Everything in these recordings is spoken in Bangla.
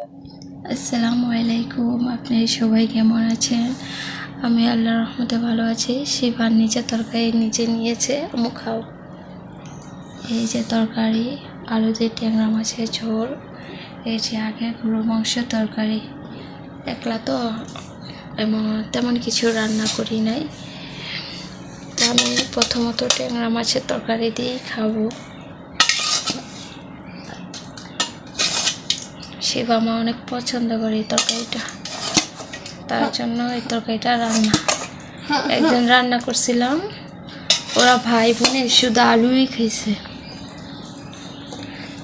আসসালামু আলাইকুম। আপনি সবাই কেমন আছেন? আমি আল্লাহর রহমতে ভালো আছি। শিফার নিচে তরকারি নিচে নিয়েছে, আমু খাও। এই যে তরকারি, আলু দিয়ে ট্যাংরা মাছের ঝোল, এই যে আগে গরুর মাংসের তরকারি। একলা তো তেমন কিছু রান্না করি নাই, তো আমি প্রথমত ট্যাংরা মাছের তরকারি দিয়েই খাবো। শিবা মা অনেক পছন্দ করে এই তরকারিটা, তার জন্য এই তরকারিটা রান্না। একদিন রান্না করছিলাম, ওরা ভাই বোনে শুধু আলুই খেয়েছে,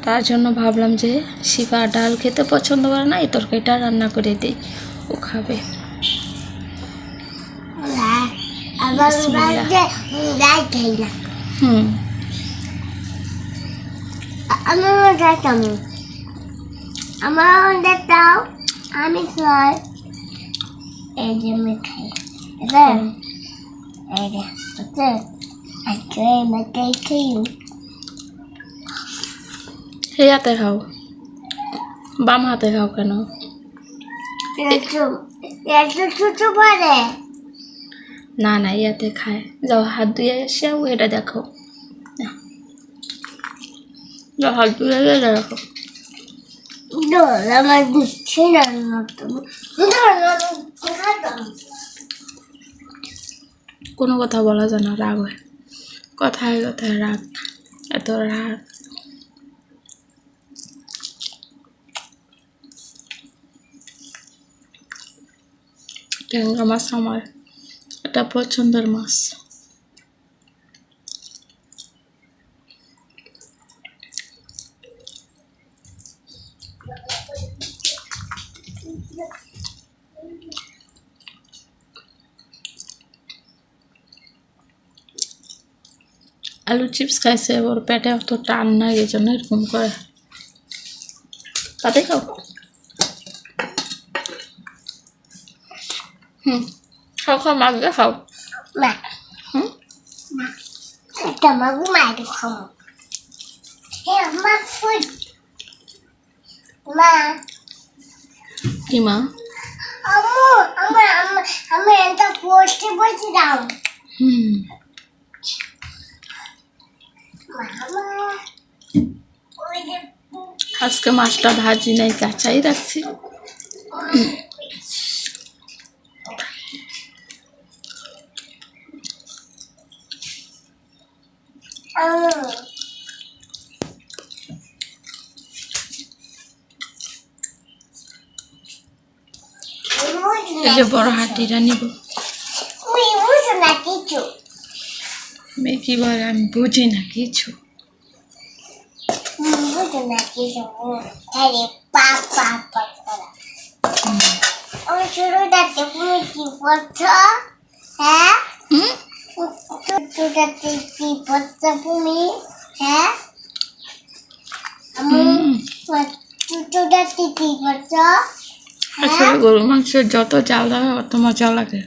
তার জন্য ভাবলাম যে শিবা ডাল খেতে পছন্দ করে না, এই তরকারিটা রান্না করে দিই, ও খাবে। আমি খাই, এই যে আমি খাই, এই যে এই হাতে খাও, বাম হাতে খাও কেন? ছোট পারে না না, ইয়াতে খায়। যাও হাত ধুয়ে এসে এটা দেখো, যাও হাত ধুয়ে এটা দেখো। আমার দিচ্ছে না, কোনো কথা বলা যায় না, রাগ হয়, কথায় কথায় রাগ, এত রাগ। ট্যাংরা মাছ আমার এটা পছন্দের মাছ। আলু চিপস খাইছে, ওর পেটে অত টান নাই, এই জন্য এরকম করে। তাতে খাও, খাও খাও, মাছ দিয়ে খাও। Tamago mais খাও। হ্যাঁ আমার ফুড মা, কি মা? আম্মু আমি এটা পোস্টে বসে দাও। মামা ওই যে আজকে মাছটা ভাজি নাই, কাঁচাই রাখছি। এই যে বড় হাঁটিটা নিব। মেয়ে কি বলে, আমি বুঝি না কিছু। আসলে গরুর মাংস যত চাল দেবে অত মজা লাগে।